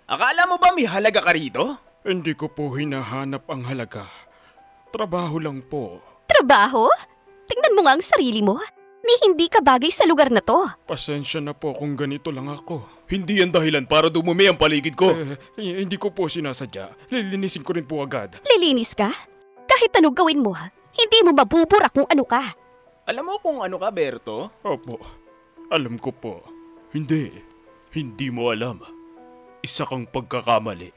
Akala mo ba may halaga ka rito? Hindi ko po hinahanap ang halaga. Trabaho lang po. Trabaho? Tingnan mo nga ang sarili mo. Ni hindi ka bagay sa lugar na to. Pasensya na po kung ganito lang ako. Hindi yan dahilan para dumumi ang paligid ko. Hindi ko po sinasadya. Lilinisin ko rin po agad. Lilinis ka? Kahit anong gawin mo, hindi mo mabubura kung ano ka. Alam mo kung ano ka, Berto? Opo, alam ko po. Hindi mo alam. Isa kang pagkakamali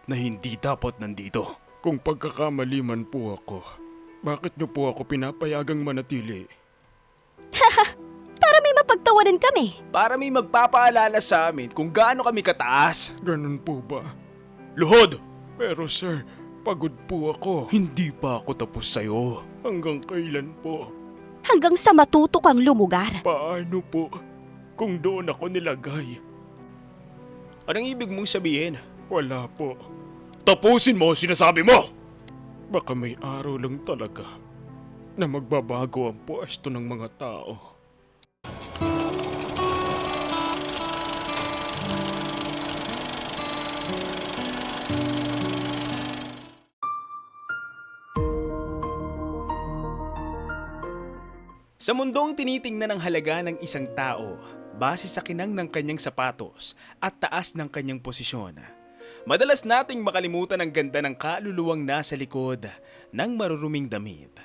na hindi dapat nandito. Kung pagkakamali man po ako, bakit niyo po ako pinapayagang manatili? Para may mapagtawanan kami. Para may magpapaalala sa amin kung gaano kami kataas. Ganun po ba? Luhod! Pero sir, pagod po ako. Hindi pa ako tapos sa'yo. Hanggang kailan po? Hanggang sa matuto kang lumugar. Paano po kung doon ako nilagay? Anong ibig mong sabihin? Wala po. Tapusin mo ang sinasabi mo! Baka may araw lang talaga na magbabago ang pwesto ng mga tao. Sa mundong tinitingnan ang halaga ng isang tao base sa kinang ng kanyang sapatos at taas ng kanyang posisyon, madalas nating makalimutan ang ganda ng kaluluwang nasa likod ng maruruming damit.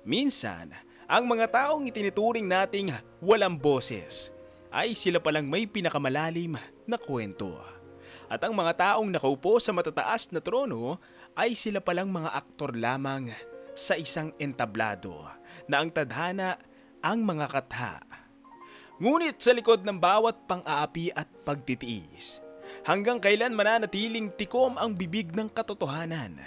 Minsan, ang mga taong itinuturing nating walang boses ay sila palang may pinakamalalim na kwento. At ang mga taong nakaupo sa matataas na trono ay sila palang mga aktor lamang sa isang entablado na ang tadhana ang mga katha. Ngunit sa likod ng bawat pang-aapi at pagtitiis, hanggang kailan mananatiling tikom ang bibig ng katotohanan.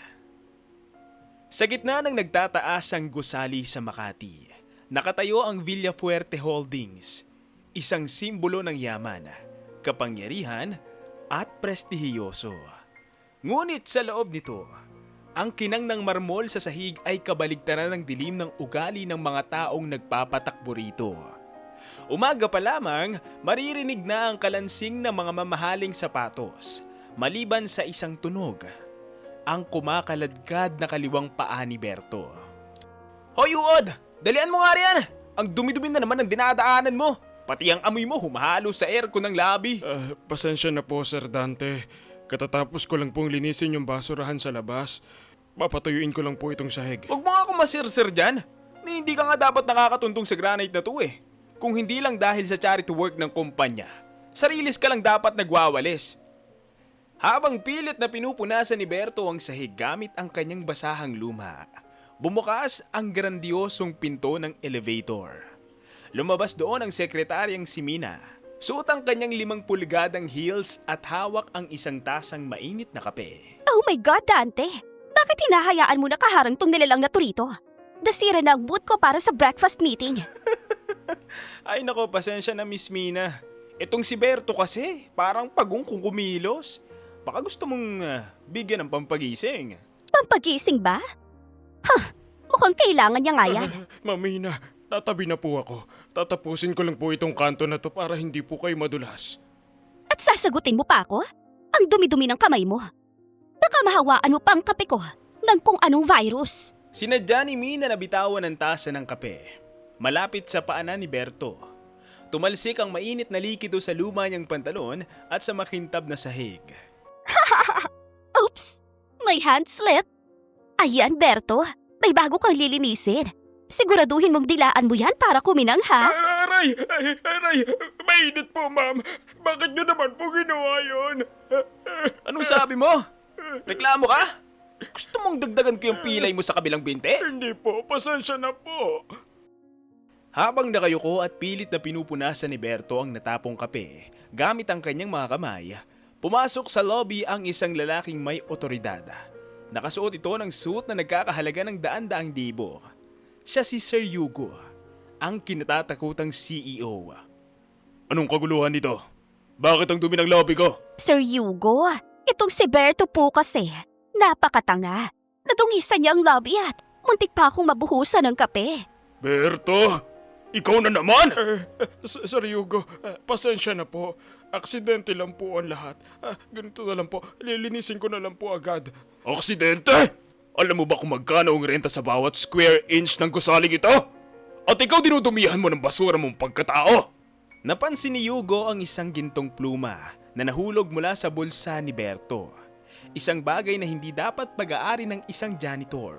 Sa gitna ng nagtataas ang gusali sa Makati, nakatayo ang Villafuerte Holdings, isang simbolo ng yaman, kapangyarihan at prestihiyoso. Ngunit sa loob nito, ang kinang ng marmol sa sahig ay kabaligtaran ng dilim ng ugali ng mga taong nagpapatakbo rito. Umaga pa lamang, maririnig na ang kalansing ng mga mamahaling sapatos, maliban sa isang tunog, ang kumakaladkad na kaliwang paa ni Berto. Hoy Uod! Dalian mo nga riyan! Ang dumi-dumi na naman ang dinadaanan mo! Pati ang amoy mo humahalo sa aircon ng lobby! Pasensya na po, Sir Dante. Katatapos ko lang pong linisin yung basurahan sa labas. Papatuyuin ko lang po itong sahig. Huwag mo nga akong masir-sir dyan! Hindi ka nga dapat nakakatuntong sa granite na to eh. Kung hindi lang dahil sa charity work ng kumpanya, sarilis ka lang dapat nagwawalis. Habang pilit na pinupunasan ni Berto ang sahig gamit ang kanyang basahang luma, bumukas ang grandiosong pinto ng elevator. Lumabas doon ang sekretaryang si Mina. Suot ang kanyang 5 pulgadang heels at hawak ang isang tasang mainit na kape. Oh my God, Dante! Bakit hinahayaan mo na kaharang tong nilalang na turito? Dasira na ang boot ko para sa breakfast meeting. Ay nako, pasensya na Miss Mina. Itong si Berto kasi, parang pagong kung kumilos. Baka gusto mong bigyan ng pampagising. Pampagising ba? Mukhang kailangan niya nga yan. Mamina, tatabi na po ako. Tatapusin ko lang po itong kanto na to para hindi po kayo madulas. At sasagutin mo pa ako? Ang dumi-dumi ng kamay mo. Baka mahawaan mo pa ang kape ko ng kung anong virus. Sinadya ni Mina na bitawan ng tasa ng kape. Malapit sa paanan ni Berto. Tumalsik ang mainit na likido sa luma niyang pantalon at sa makintab na sahig. Oops! May hand slip. Ayan, Berto. May bago kang lilinisin. Siguraduhin mong dilaan mo yan para kuminang, ha? Aray! Mainit po, ma'am. Bakit nyo naman po ginawa yun? Anong sabi mo? Reklamo ka? Gusto mong dagdagan ko yung pilay mo sa kabilang binte? Hindi po, pasensya na po. Habang nakayuko at pilit na pinupunasan ni Berto ang natapong kape gamit ang kanyang mga kamay, pumasok sa lobby ang isang lalaking may otoridad. Nakasuot ito ng suit na nagkakahalaga ng daan-daang libo. Siya si Sir Hugo, ang kinatatakutang CEO. Anong kaguluhan nito? Bakit ang dumi ng lobby ko? Sir Hugo, itong si Berto po kasi, napakatanga. Nadungisan niya ang lobby at muntik pa akong mabuhusan ng kape. Berto, Ikaw na naman! Sir Hugo, pasensya na po. Aksidente lang po ang lahat. Ganito na lang po, lilinisin ko na lang po agad. Aksidente? Alam mo ba kung magkano ang renta sa bawat square inch ng gusaling ito? At ikaw dinudumihan mo ng basura mong pagkatao! Napansin ni Hugo ang isang gintong pluma na nahulog mula sa bulsa ni Berto. Isang bagay na hindi dapat pag-aari ng isang janitor.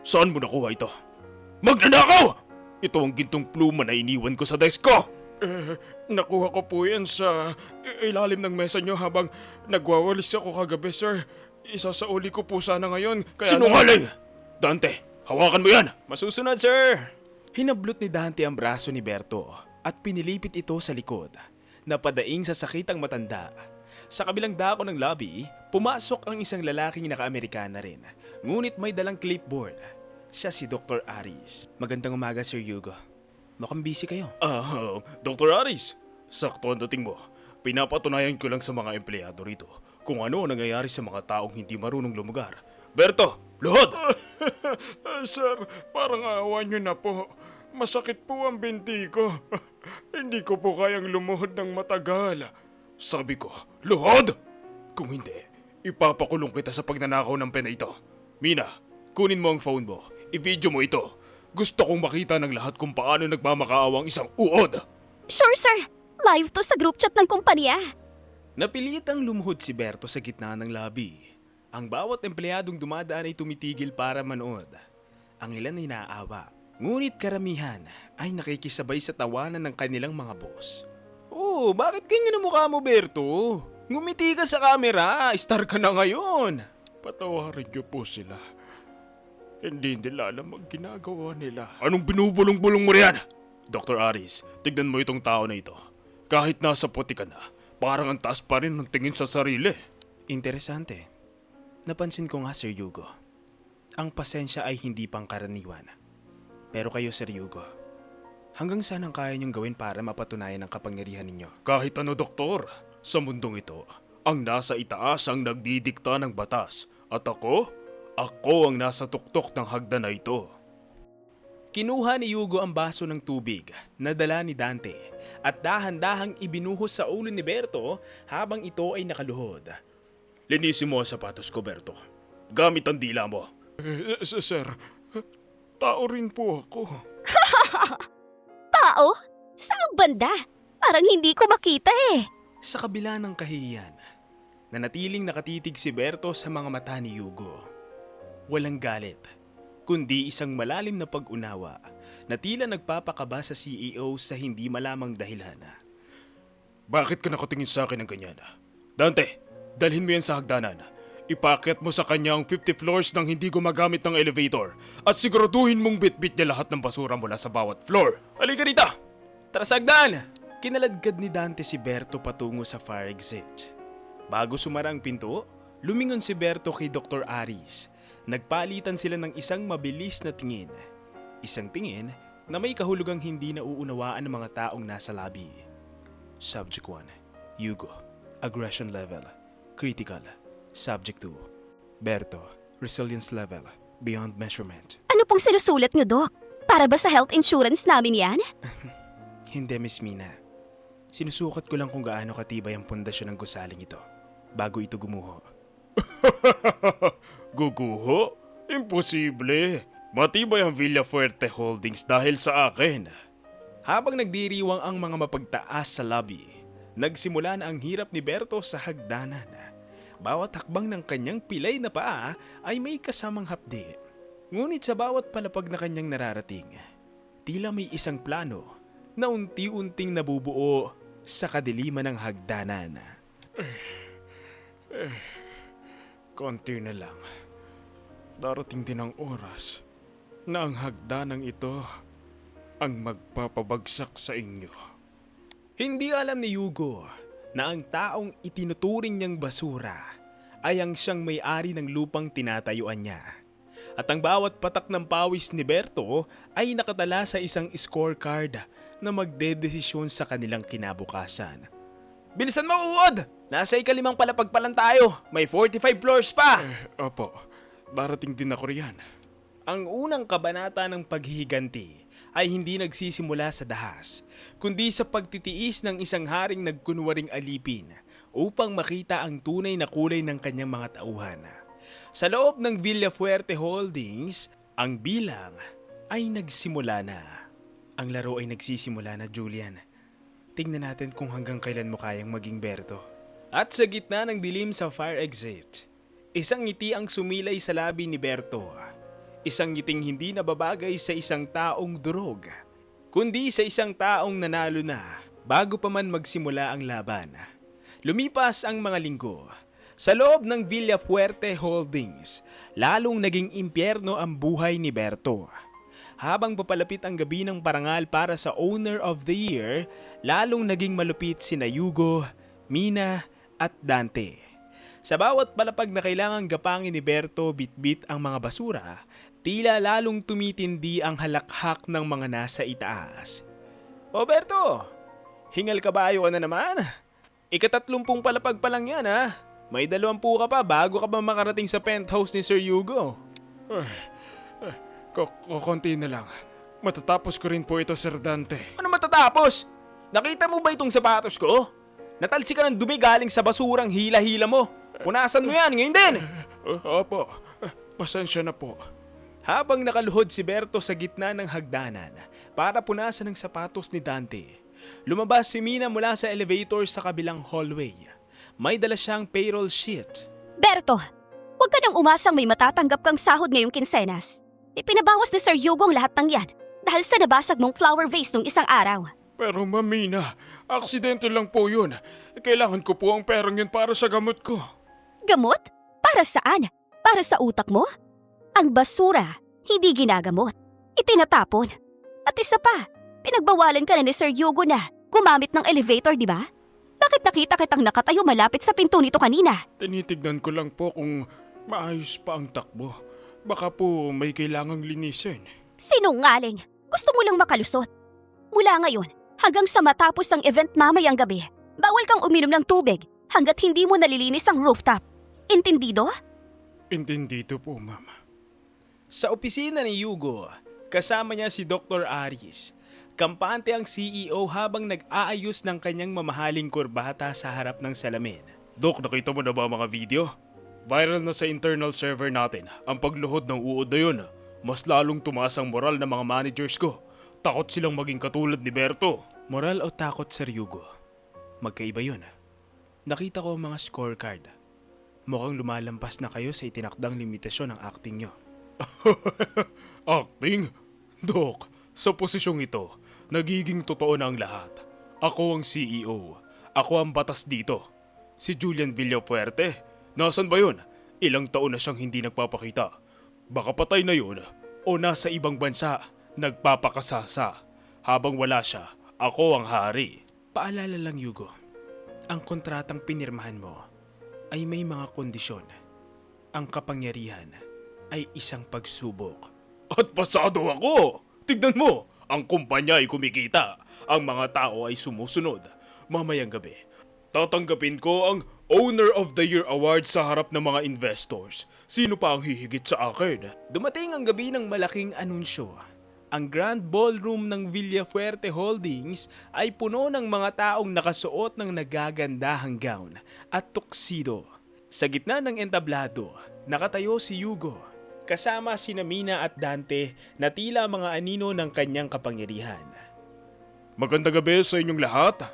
Saan mo nakuha ito? Magnanakaw! Ito ang gintong pluma na iniwan ko sa desk ko! Nakuha ko po yan sa ilalim ng mesa nyo habang nagwawalis ako kagabi, sir. Isasauli ko po sana ngayon, kaya... Sinungaling! Dante, hawakan mo yan! Masusunod, sir! Hinablot ni Dante ang braso ni Berto at pinilipit ito sa likod. Napadaing sa sakit ang matanda. Sa kabilang dako ng lobby, pumasok ang isang lalaking naka-Amerikana rin. Ngunit may dalang clipboard. Siya si Dr. Aris. Magandang umaga, Sir Hugo. Mukhang busy kayo. Dr. Aris, sakto ang dating mo. Pinapatunayan ko lang sa mga empleyado rito kung ano ang nangyayari sa mga taong hindi marunong lumugar. Berto, luhod! Sir, parang awa nyo na po. Masakit po ang binti ko. Hindi ko po kayang lumuhod ng matagal. Sabi ko, luhod! Kung hindi, ipapakulong kita sa pagnanakaw ng pena ito. Mina, kunin mo ang phone mo. I-video mo ito. Gusto kong makita ng lahat kung paano nagmamakaawa ang isang uod. Sure, sir. Live to sa group chat ng kumpanya. Napilitang lumuhod si Berto sa gitna ng lobby. Ang bawat empleyadong dumadaan ay tumitigil para manood. Ang ilan ay naaawa. Ngunit karamihan ay nakikisabay sa tawanan ng kanilang mga boss. Oh, bakit ganyan ang mukha mo, Berto? Ngumiti ka sa camera. Star ka na ngayon. Patawarin niyo po sila. Hindi nila alam ang ginagawa nila. Anong binubulong-bulong mo riyan? Dr. Aris, tignan mo itong tao na ito. Kahit nasa puti ka na, parang ang taas pa rin ng tingin sa sarili. Interesante. Napansin ko nga, Sir Hugo. Ang pasensya ay hindi pangkaraniwan. Pero kayo, Sir Hugo, hanggang saan ang kaya niyong gawin para mapatunayan ang kapangyarihan ninyo? Kahit ano, Doktor. Sa mundong ito, ang nasa itaas ang nagdidikta ng batas. At ako ang nasa tuktok ng hagdan na ito. Kinuha ni Hugo ang baso ng tubig na dala ni Dante at dahan-dahang ibinuhos sa ulo ni Berto habang ito ay nakaluhod. Linisin mo ang sapatos ko, Berto. Gamit ang dila mo. Sir, tao rin po ako. Tao? Saan banda? Parang hindi ko makita eh. Sa kabila ng kahihiyan, nanatiling nakatitig si Berto sa mga mata ni Hugo. Walang galit, kundi isang malalim na pag-unawa na tila nagpapakaba sa CEO sa hindi malamang dahilan. Bakit ka nakatingin sa akin ng ganyan? Dante, dalhin mo yan sa hagdanan. Ipakyat mo sa kanya ang 50 floors nang hindi gumagamit ng elevator at siguraduhin mong bitbit niya lahat ng basura mula sa bawat floor. Halika rito! Tara sa hagdan! Kinaladkad ni Dante si Berto patungo sa fire exit. Bago sumara ang pinto, lumingon si Berto kay Dr. Aris. Nagpalitan sila ng isang mabilis na tingin. Isang tingin na may kahulugang hindi nauunawaan ng mga taong nasa lobby. Subject 1, Hugo, aggression level, critical. Subject 2, Berto, resilience level, beyond measurement. Ano pong sinusulat niyo, Doc? Para ba sa health insurance namin yan? Hindi, Miss Mina. Sinusukat ko lang kung gaano katibay ang pundasyon ng gusaling ito bago ito gumuho. Guguho? Imposible. Matibay ang Villafuerte Holdings dahil sa akin. Habang nagdiriwang ang mga mapagtaas sa lobby, nagsimula na ang hirap ni Berto sa hagdanan. Bawat hakbang ng kanyang pilay na paa ay may kasamang hapdi. Ngunit sa bawat palapag na kanyang nararating, tila may isang plano na unti-unting nabubuo sa kadiliman ng hagdanan. Konti na lang. Darating din ang oras na ang hagdanang ito ang magpapabagsak sa inyo. Hindi alam ni Hugo na ang taong itinuturing niyang basura ay ang siyang may-ari ng lupang tinatayuan niya. At ang bawat patak ng pawis ni Berto ay nakatala sa isang scorecard na magdedesisyon sa kanilang kinabukasan. Bilisan mo, Uod! Nasa ikalimang palapag pa lang tayo. May 45 floors pa! Opo, darating din ako riyan. Ang unang kabanata ng paghihiganti ay hindi nagsisimula sa dahas, kundi sa pagtitiis ng isang haring nagkunwaring alipin upang makita ang tunay na kulay ng kanyang mga tauhan. Sa loob ng Villafuerte Holdings, ang bilang ay nagsimula na. Ang laro ay nagsisimula na, Julian. Tingnan natin kung hanggang kailan mo kayang maging Berto. At sa gitna ng dilim sa fire exit, isang ngiti ang sumilay sa labi ni Berto. Isang ngiting hindi nababagay sa isang taong durog, kundi sa isang taong nanalo na bago pa man magsimula ang laban. Lumipas ang mga linggo. Sa loob ng Villafuerte Holdings, lalong naging impyerno ang buhay ni Berto. Habang papalapit ang gabi ng parangal para sa Owner of the Year, lalong naging malupit sina Hugo, Mina at Dante. Sa bawat palapag na kailangang gapangin ni Berto bitbit ang mga basura, tila lalong tumitindi ang halakhak ng mga nasa itaas. O Berto, hingal kabayo ka na naman. Ika-30 palapag pa lang yan ha. May 20 ka pa bago ka ba makarating sa penthouse ni Sir Hugo. Konti na lang. Matatapos ko rin po ito, Sir Dante. Ano matatapos? Nakita mo ba itong sapatos ko? Natalsi ka ng dumi galing sa basurang hila-hila mo. Punasan mo yan, ngayon din! Opo, pasensya na po. Habang nakaluhod si Berto sa gitna ng hagdanan para punasan ng sapatos ni Dante, lumabas si Mina mula sa elevator sa kabilang hallway. May dala siyang payroll sheet. Berto, huwag ka nang umasang may matatanggap kang sahod ngayong kinsenas. Ipinabawas ni Sir Hugo ang lahat ng yan dahil sa nabasag mong flower vase nung isang araw. Pero Mamina, aksidente lang po yun. Kailangan ko po ang perang yun para sa gamot ko. Gamot? Para saan? Para sa utak mo? Ang basura, hindi ginagamot. Itinatapon. At isa pa, pinagbawalan ka na ni Sir Hugo na gumamit ng elevator, di ba? Bakit nakita kitang nakatayo malapit sa pinto nito kanina? Tinitignan ko lang po kung maayos pa ang takbo. Baka po may kailangang linisin. Sinungaling! Gusto mo lang makalusot. Mula ngayon, hanggang sa matapos ang event mamayang gabi, bawal kang uminom ng tubig hanggat hindi mo nalilinis ang rooftop. Intindido? Intindido po, Ma'am. Sa opisina ni Hugo, kasama niya si Dr. Aris. Kampante ang CEO habang nag-aayos ng kanyang mamahaling kurbata sa harap ng salamin. Dok, nakita mo na ba ang mga video? Viral na sa internal server natin ang pagluhod ng uod na yun. Mas lalong tumaas ang moral ng mga managers ko. Takot silang maging katulad ni Berto. Moral o takot, Sir Hugo? Magkaiba yun. Nakita ko ang mga scorecard. Mukhang lumalampas na kayo sa itinakdang limitasyon ng acting nyo. Acting? Dok, sa posisyong ito, nagiging totoo na ang lahat. Ako ang CEO. Ako ang batas dito. Si Julian Villafuerte, nasan ba yun? Ilang taon na siyang hindi nagpapakita. Baka patay na yun o nasa ibang bansa, nagpapakasasa. Habang wala siya, ako ang hari. Paalala lang, Hugo. Ang kontratang pinirmahan mo ay may mga kondisyon. Ang kapangyarihan ay isang pagsubok. At pasado ako! Tignan mo, ang kumpanya ay kumikita. Ang mga tao ay sumusunod. Mamayang gabi, tatanggapin ko ang Owner of the Year Award sa harap ng mga investors. Sino pa ang hihigit sa akin? Dumating ang gabi ng malaking anunsyo. Ang Grand Ballroom ng Villafuerte Holdings ay puno ng mga taong nakasuot ng nagagandahang gown at tuxedo. Sa gitna ng entablado, nakatayo si Hugo, kasama sina Mina at Dante na tila mga anino ng kanyang kapangyarihan. Magandang gabi sa inyong lahat.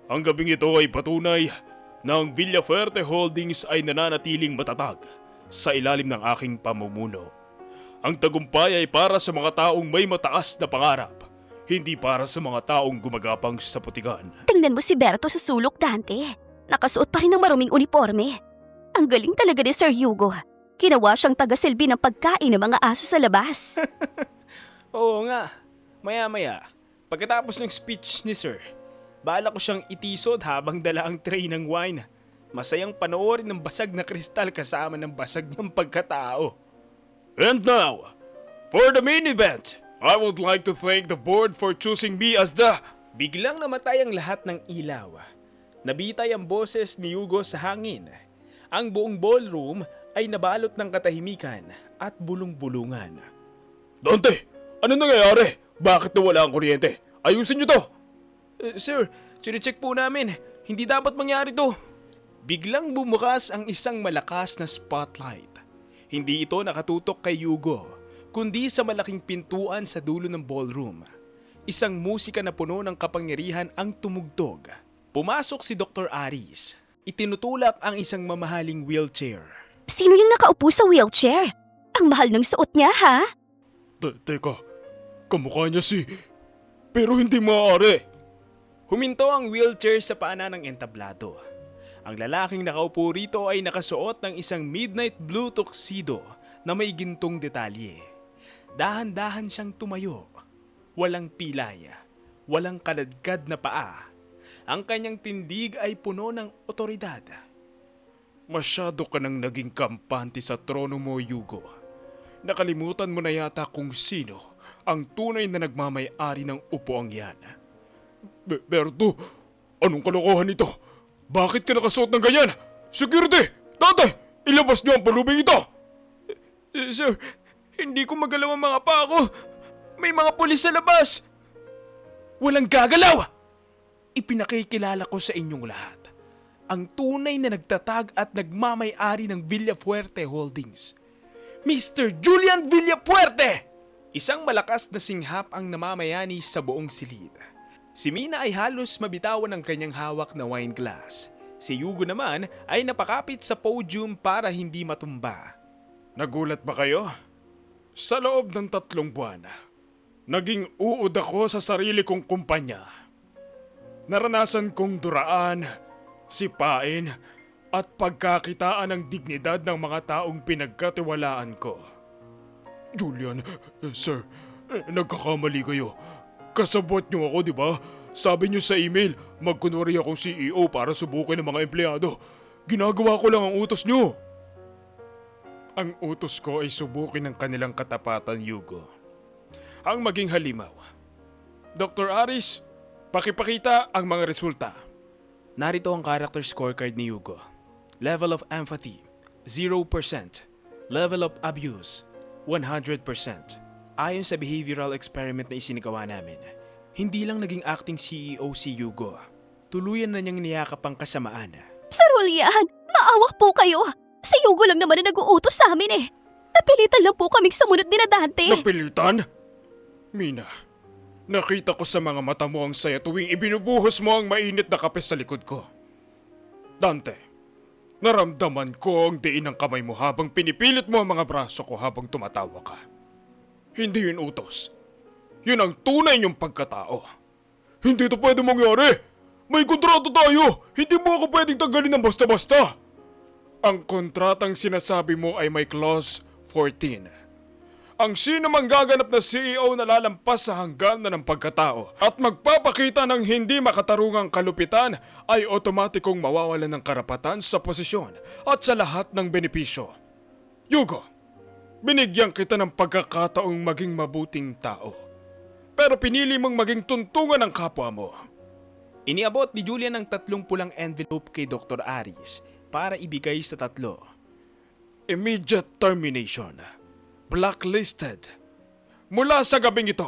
Ang gabing ito ay patunay na ang Villafuerte Holdings ay nananatiling matatag sa ilalim ng aking pamumuno. Ang tagumpay ay para sa mga taong may mataas na pangarap, hindi para sa mga taong gumagapang sa putikan. Tingnan mo si Berto sa sulok, Dante. Nakasuot pa rin ng maruming uniforme. Ang galing talaga ni Sir Hugo. Ginawa siyang taga-silbi ng pagkain ng mga aso sa labas. Oo nga, maya-maya, pagkatapos ng speech ni Sir, bala ko siyang itisod habang dala ang tray ng wine. Masayang panoorin ng basag na kristal kasama ng basag ng pagkatao. And now, for the main event, I would like to thank the board for choosing me as the... Biglang namatay ang lahat ng ilaw. Nabitay ang boses ni Hugo sa hangin. Ang buong ballroom ay nabalot ng katahimikan at bulong-bulungan. Dante, ano nangyayari? Bakit nawala ang kuryente? Ayusin niyo to! Sir, chinecheck po namin. Hindi dapat mangyari to. Biglang bumukas ang isang malakas na spotlight. Hindi ito nakatutok kay Yugo, kundi sa malaking pintuan sa dulo ng ballroom. Isang musika na puno ng kapangyarihan ang tumugtog. Pumasok si Dr. Aris. Itinutulak ang isang mamahaling wheelchair. Sino yung nakaupo sa wheelchair? Ang mahal ng suot niya, ha? Teka, kamukha niya si... Pero hindi maaari. Huminto ang wheelchair sa paanan ng entablado. Ang lalaking nakaupo rito ay nakasuot ng isang midnight blue tuxedo na may gintong detalye. Dahan-dahan siyang tumayo. Walang pilay, walang kaladkad na paa. Ang kanyang tindig ay puno ng otoridad. Masyado ka nang naging kampante sa trono mo, Yugo. Nakalimutan mo na yata kung sino ang tunay na nagmamay-ari ng upuang yan. Berto, anong kalokohan ito? Bakit ka nakasuot ng ganyan? Security! Tatay! Ilabas niyo ang palubing ito! Sir, hindi ko magalaw ang mga paa ko. May mga pulis sa labas. Walang gagalaw! Ipinakikilala ko sa inyong lahat ang tunay na nagtatag at nagmamay-ari ng Villafuerte Holdings. Mr. Julian Villafuerte! Isang malakas na singhap ang namamayani sa buong silid. Si Mina ay halos mabitawan ng kanyang hawak na wine glass. Si Yugo naman ay napakapit sa podium para hindi matumba. Nagulat ba kayo? Sa loob ng 3 buwan, naging uod ako sa sarili kong kumpanya. Naranasan kong duraan, sipain, at pagkakitaan ng dignidad ng mga taong pinagkatiwalaan ko. Julian, sir, nagkakamali kayo. Kasabot niyo ako, di ba? Sabi niyo sa email, magkunwari akong CEO para subukin ng mga empleyado. Ginagawa ko lang ang utos niyo. Ang utos ko ay subukin ng kanilang katapatan, Yugo. Ang maging halimaw. Dr. Aris, pakipakita ang mga resulta. Narito ang character scorecard ni Yugo. Level of empathy, 0%. Level of abuse, 100%. Ayon sa behavioral experiment na isinagawa namin, hindi lang naging acting CEO si Yugo. Tuluyan na niyang niyakap ang kasamaan. Sir Julian, maawa po kayo. Si Yugo lang naman na nag-uutos sa amin eh. Napilitan lang po kaming sumunod ni na Dante. Napilitan? Mina, nakita ko sa mga mata mo ang saya tuwing ibinubuhos mo ang mainit na kape sa likod ko. Dante, naramdaman ko ang diin ng kamay mo habang pinipilit mo ang mga braso ko habang tumatawa ka. Hindi yun utos. Yun ang tunay niyong pagkatao. Hindi ito pwede mangyari. May kontrato tayo. Hindi mo ako pwedeng tanggalin ng basta-basta. Ang kontratang sinasabi mo ay may clause 14. Ang sino mang gaganap na CEO na lalampas sa hangganan ng pagkatao at magpapakita ng hindi makatarungang kalupitan ay otomatikong mawawalan ng karapatan sa posisyon at sa lahat ng benepisyo. Yugo, binigyan kita ng pagkakataong maging mabuting tao. Pero pinili mong maging tuntungan ng kapwa mo. Iniabot ni Julian ang 3 pulang envelope kay Dr. Aris para ibigay sa 3. Immediate termination. Blacklisted. Mula sa gabing ito,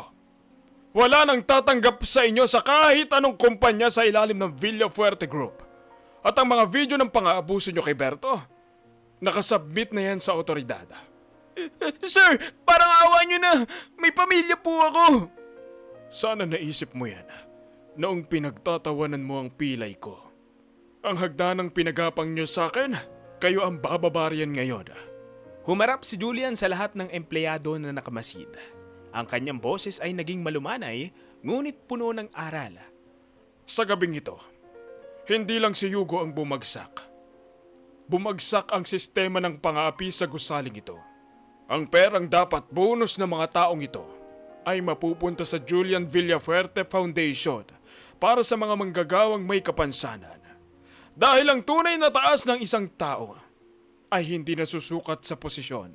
wala nang tatanggap sa inyo sa kahit anong kumpanya sa ilalim ng Villafuerte Group. At ang mga video ng pang-aabuso nyo kay Berto, nakasubmit na yan sa otoridad. Sir, parang awa niyo na. May pamilya po ako. Sana naisip mo yan noong pinagtatawanan mo ang pilay ko. Ang hagdanang pinagapang nyo sa akin, kayo ang bababarian ngayon. Humarap si Julian sa lahat ng empleyado na nakamasid. Ang kanyang boses ay naging malumanay, ngunit puno ng aral. Sa gabing ito, hindi lang si Yugo ang bumagsak. Bumagsak ang sistema ng pang-aapi sa gusaling ito. Ang perang dapat bonus ng mga taong ito ay mapupunta sa Julian Villafuerte Foundation para sa mga manggagawang may kapansanan. Dahil ang tunay na taas ng isang tao ay hindi nasusukat sa posisyon,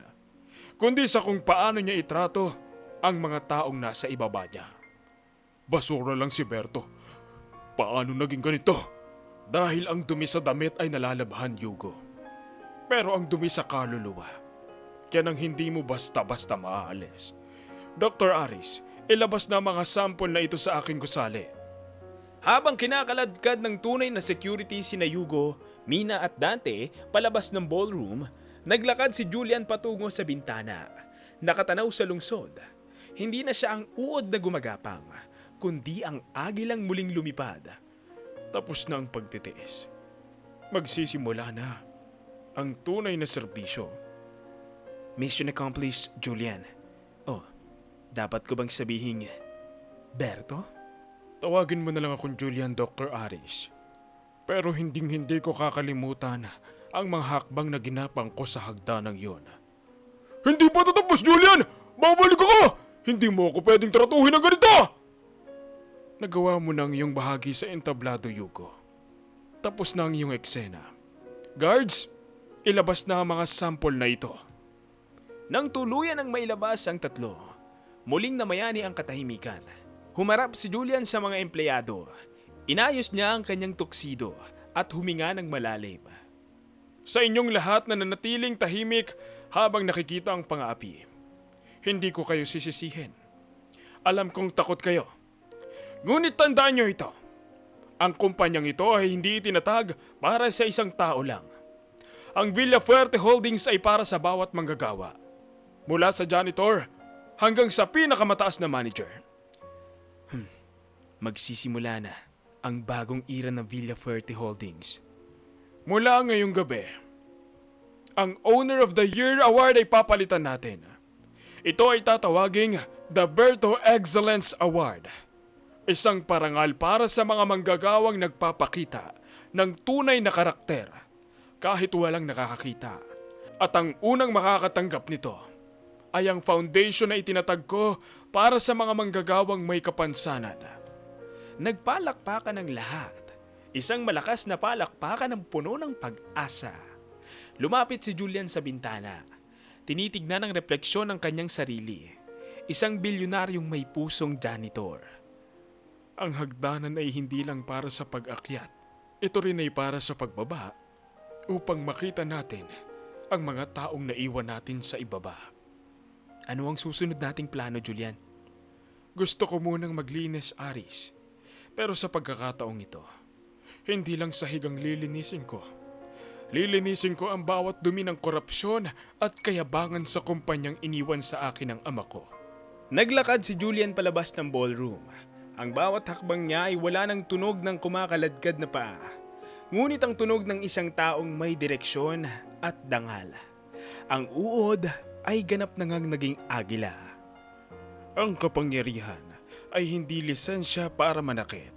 kundi sa kung paano niya itrato ang mga taong nasa ibaba niya. Basura lang si Berto. Paano naging ganito? Dahil ang dumi sa damit ay nalalabhan, Yugo. Pero ang dumi sa kaluluwa, yan ang hindi mo basta-basta maaalis. Dr. Aris, Ilabas na ang mga sample na ito sa aking gusali. Habang kinakaladkad ng tunay na security sina Yugo, Mina at Dante palabas ng ballroom, naglakad si Julian patungo sa bintana. Nakatanaw sa lungsod. Hindi na siya ang uod na gumagapang, kundi ang agilang muling lumipad. Tapos na ang pagtitiis. Magsisimula na ang tunay na serbisyo. Mission accomplished, Julian. Oh, dapat ko bang sabihin, Berto? Tawagin mo na lang akong Julian, Dr. Aris. Pero hindi ko kakalimutan ang mga hakbang na ginapang ko sa hagdanang yon. Hindi pa tatapos, Julian! Babalik ako! Hindi mo ako pwedeng tratuhin ng ganito! Nagawa mo na ang iyong bahagi sa entablado, Yugo. Tapos na ang iyong eksena. Guards, ilabas na ang mga sample na ito. Nang tuluyan ang mailabas ang tatlo, muling namayani ang katahimikan. Humarap si Julian sa mga empleyado. Inayos niya ang kanyang tuksido at huminga ng malalim. Sa inyong lahat na nanatiling tahimik habang nakikita ang pang-aapi, hindi ko kayo sisisihin. Alam kong takot kayo. Ngunit tandaan nyo ito. Ang kumpanyang ito ay hindi itinatag para sa isang tao lang. Ang Villafuerte Holdings ay para sa bawat manggagawa. Mula sa janitor hanggang sa pinakamataas na manager. Magsisimula na ang bagong era ng Villafuerte Holdings. Mula ngayong gabi, ang Owner of the Year Award ay papalitan natin. Ito ay tatawaging the Berto Excellence Award. Isang parangal para sa mga manggagawang nagpapakita ng tunay na karakter kahit walang nakakakita. At ang unang makakatanggap nito ay ang foundation na itinatag ko para sa mga manggagawang may kapansanan. Nagpalakpakan ng lahat. Isang malakas na palakpakan ng puno ng pag-asa. Lumapit si Julian sa bintana. Tinitignan ang refleksyon ng kanyang sarili. Isang bilyonaryong may pusong janitor. Ang hagdanan ay hindi lang para sa pag-akyat. Ito rin ay para sa pagbaba upang makita natin ang mga taong naiwan natin sa ibaba. Ano ang susunod nating plano, Julian? Gusto ko munang maglinis, Aris. Pero sa pagkakataong ito, hindi lang sahig ang lilinisin ko. Lilinisin ko ang bawat dumi ng korupsyon at kayabangan sa kumpanyang iniwan sa akin ng ama ko. Naglakad si Julian palabas ng ballroom. Ang bawat hakbang niya ay wala ng tunog ng kumakaladkad na paa. Ngunit ang tunog ng isang taong may direksyon at dangal. Ang uod ay ganap na ngang naging agila. Ang kapangyarihan ay hindi lisensya para manakit,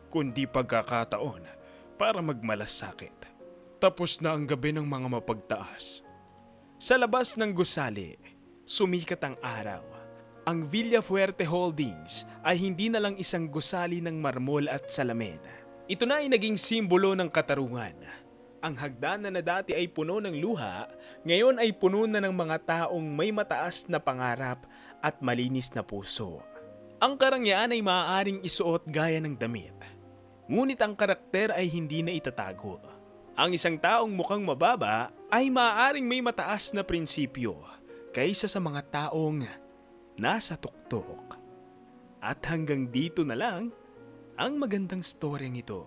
kundi pagkakataon para magmalasakit. Tapos na ang gabi ng mga mapagtaas. Sa labas ng gusali, sumikat ang araw. Ang Villafuerte Holdings ay hindi na lang isang gusali ng marmol at salamin. Ito na ay naging simbolo ng katarungan. Ang hagdanan na dati ay puno ng luha, ngayon ay puno na ng mga taong may mataas na pangarap at malinis na puso. Ang karangyaan ay maaaring isuot gaya ng damit. Ngunit ang karakter ay hindi na itatago. Ang isang taong mukhang mababa ay maaaring may mataas na prinsipyo kaysa sa mga taong nasa tuktok. At hanggang dito na lang ang magandang storyang ito.